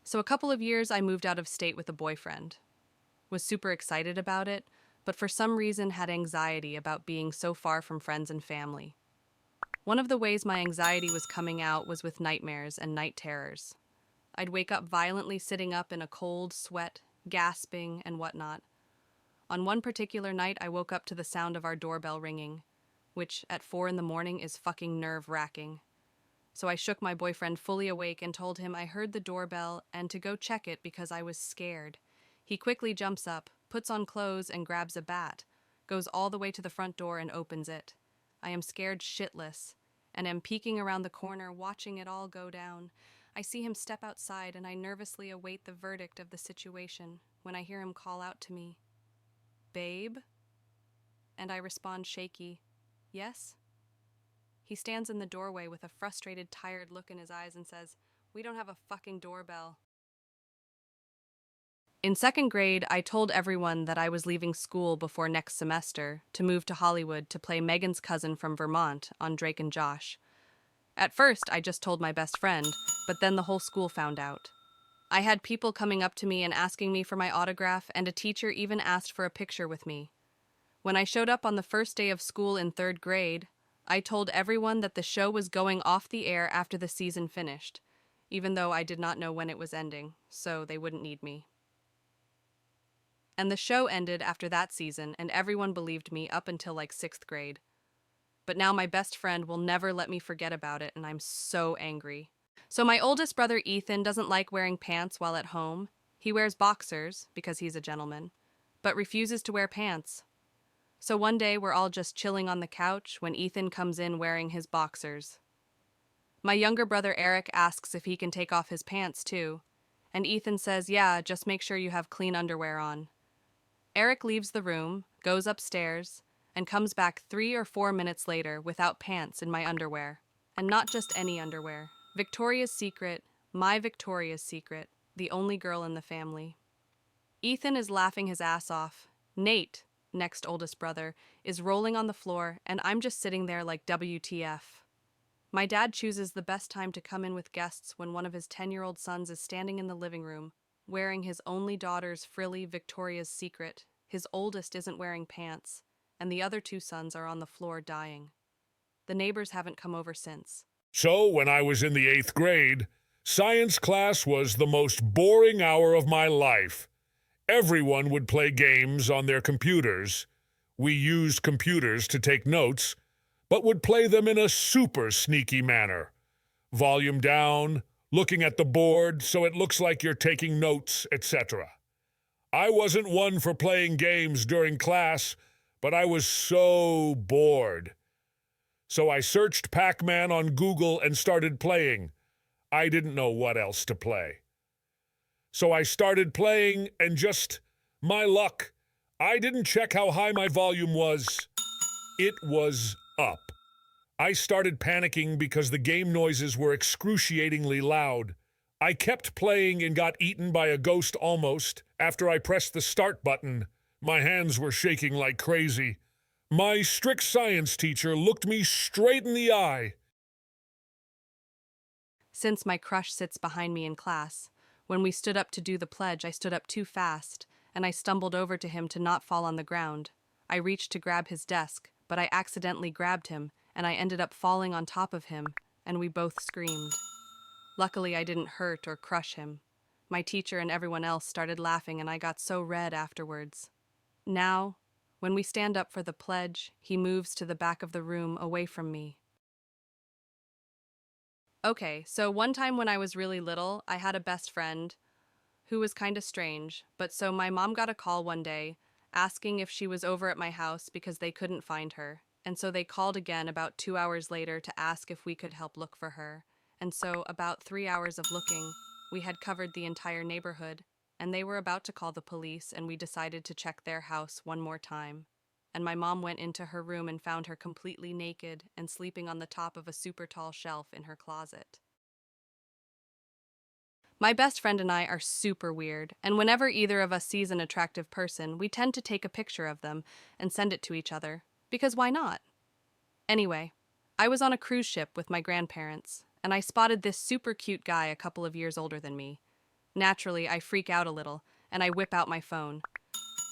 So a couple of years I moved out of state with a boyfriend. Was super excited about it, but for some reason had anxiety about being so far from friends and family. One of the ways my anxiety was coming out was with nightmares and night terrors. I'd wake up violently sitting up in a cold sweat, gasping and whatnot. On one particular night, I woke up to the sound of our doorbell ringing, which at 4 in the morning is fucking nerve-wracking. So I shook my boyfriend fully awake and told him I heard the doorbell and to go check it because I was scared. He quickly jumps up, puts on clothes and grabs a bat, goes all the way to the front door and opens it. I am scared shitless and am peeking around the corner watching it all go down. I see him step outside and I nervously await the verdict of the situation when I hear him call out to me, "Babe?" And I respond shaky, "Yes?" He stands in the doorway with a frustrated, tired look in his eyes and says, "We don't have a fucking doorbell." In second grade, I told everyone that I was leaving school before next semester to move to Hollywood to play Megan's cousin from Vermont on Drake and Josh. At first, I just told my best friend, but then the whole school found out. I had people coming up to me and asking me for my autograph, and a teacher even asked for a picture with me. When I showed up on the first day of school in third grade, I told everyone that the show was going off the air after the season finished, even though I did not know when it was ending, so they wouldn't need me. And the show ended after that season, and everyone believed me up until like sixth grade. But now my best friend will never let me forget about it, and I'm so angry. So my oldest brother Ethan doesn't like wearing pants while at home. He wears boxers, because he's a gentleman, but refuses to wear pants. So one day we're all just chilling on the couch when Ethan comes in wearing his boxers. My younger brother Eric asks if he can take off his pants too, and Ethan says, "Yeah, just make sure you have clean underwear on." Eric leaves the room, goes upstairs, and comes back 3 or 4 minutes later without pants in my underwear. And not just any underwear. Victoria's Secret, my Victoria's Secret, the only girl in the family. Ethan is laughing his ass off. Nate, next oldest brother, is rolling on the floor, and I'm just sitting there like WTF. My dad chooses the best time to come in with guests when one of his 10-year-old sons is standing in the living room, wearing his only daughter's frilly Victoria's Secret. His oldest isn't wearing pants, and the other two sons are on the floor dying. The neighbors haven't come over since. So, when I was in the 8th grade, science class was the most boring hour of my life. Everyone would play games on their computers. We used computers to take notes, but would play them in a super sneaky manner. Volume down, looking at the board so it looks like you're taking notes, etc. I wasn't one for playing games during class, but I was so bored. So I searched Pac-Man on Google and started playing. I didn't know what else to play. So I started playing and just, my luck, I didn't check how high my volume was. It was up. I started panicking because the game noises were excruciatingly loud. I kept playing and got eaten by a ghost almost. After I pressed the start button, my hands were shaking like crazy. My strict science teacher looked me straight in the eye. Since my crush sits behind me in class, when we stood up to do the pledge, I stood up too fast, and I stumbled over to him to not fall on the ground. I reached to grab his desk, but I accidentally grabbed him, and I ended up falling on top of him, and we both screamed. Luckily, I didn't hurt or crush him. My teacher and everyone else started laughing, and I got so red afterwards. Now, when we stand up for the pledge, he moves to the back of the room away from me. Okay, so one time when I was really little, I had a best friend who was kind of strange, but so my mom got a call one day asking if she was over at my house because they couldn't find her. And so they called again about 2 hours later to ask if we could help look for her. And so about 3 hours of looking, we had covered the entire neighborhood, and they were about to call the police, and we decided to check their house one more time. And my mom went into her room and found her completely naked and sleeping on the top of a super tall shelf in her closet. My best friend and I are super weird, and whenever either of us sees an attractive person, we tend to take a picture of them and send it to each other, because why not? Anyway, I was on a cruise ship with my grandparents, and I spotted this super cute guy a couple of years older than me. Naturally, I freak out a little, and I whip out my phone.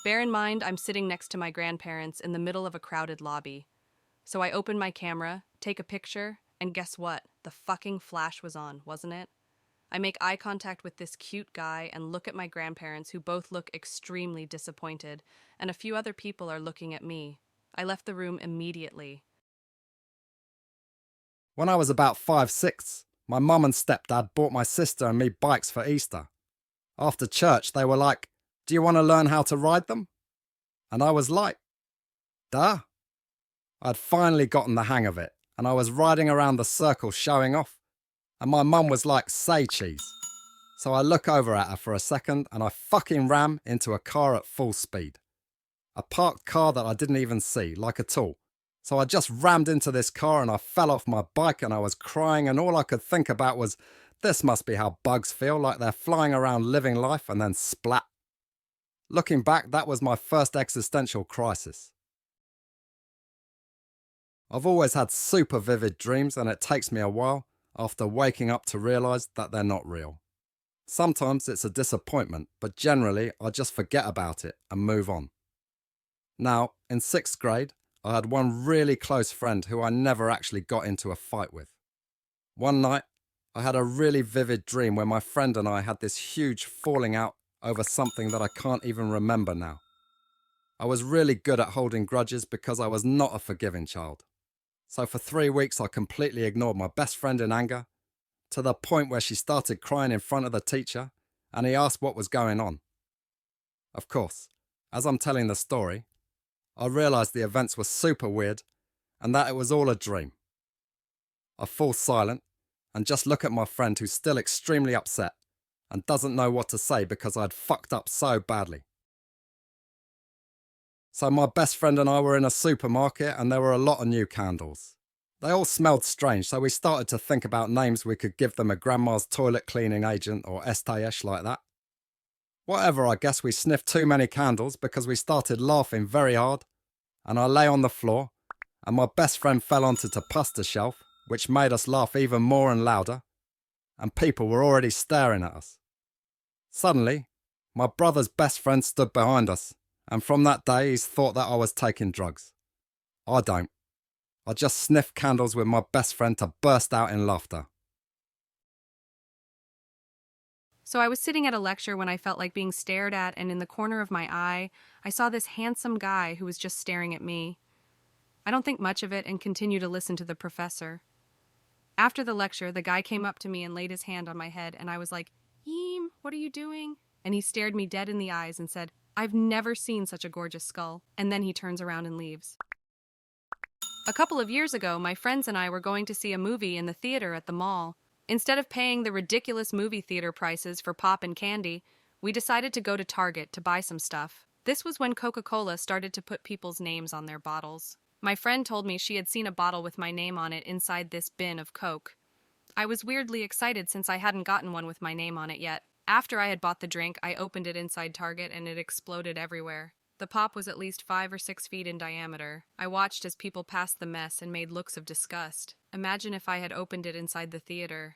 Bear in mind, I'm sitting next to my grandparents in the middle of a crowded lobby. So I open my camera, take a picture, and guess what? The fucking flash was on, wasn't it? I make eye contact with this cute guy and look at my grandparents, who both look extremely disappointed, and a few other people are looking at me. I left the room immediately. When I was about 5, 6, my mum and stepdad bought my sister and me bikes for Easter. After church, they were like, "Do you want to learn how to ride them?" And I was like, "Duh." I'd finally gotten the hang of it, and I was riding around the circle showing off. And my mum was like, "Say cheese." So I look over at her for a second and I fucking ram into a car at full speed. A parked car that I didn't even see, like at all. So I just rammed into this car and I fell off my bike and I was crying, and all I could think about was, this must be how bugs feel, like they're flying around living life and then splat. Looking back, that was my first existential crisis. I've always had super vivid dreams, and it takes me a while after waking up to realise that they're not real. Sometimes it's a disappointment, but generally I just forget about it and move on. Now, in 6th grade, I had one really close friend who I never actually got into a fight with. One night, I had a really vivid dream where my friend and I had this huge falling out over something that I can't even remember now. I was really good at holding grudges because I was not a forgiving child. So for 3 weeks I completely ignored my best friend in anger, to the point where she started crying in front of the teacher and he asked what was going on. Of course, as I'm telling the story, I realised the events were super weird and that it was all a dream. I fall silent and just look at my friend, who's still extremely upset and doesn't know what to say because I'd fucked up so badly. So my best friend and I were in a supermarket and there were a lot of new candles. They all smelled strange, so we started to think about names we could give them: a grandma's toilet cleaning agent or STS like that. Whatever, I guess we sniffed too many candles because we started laughing very hard, and I lay on the floor and my best friend fell onto the pasta shelf, which made us laugh even more and louder, and people were already staring at us. Suddenly, my brother's best friend stood behind us, and from that day he's thought that I was taking drugs. I don't. I just sniff candles with my best friend to burst out in laughter. So I was sitting at a lecture when I felt like being stared at, and in the corner of my eye, I saw this handsome guy who was just staring at me. I don't think much of it and continue to listen to the professor. After the lecture, the guy came up to me and laid his hand on my head, and I was like, "Eem, what are you doing?" And he stared me dead in the eyes and said, "I've never seen such a gorgeous skull." And then he turns around and leaves. A couple of years ago, my friends and I were going to see a movie in the theater at the mall. Instead of paying the ridiculous movie theater prices for pop and candy, we decided to go to Target to buy some stuff. This was when Coca-Cola started to put people's names on their bottles. My friend told me she had seen a bottle with my name on it inside this bin of Coke. I was weirdly excited since I hadn't gotten one with my name on it yet. After I had bought the drink, I opened it inside Target and it exploded everywhere. The pop was at least 5 or 6 feet in diameter. I watched as people passed the mess and made looks of disgust. Imagine if I had opened it inside the theater.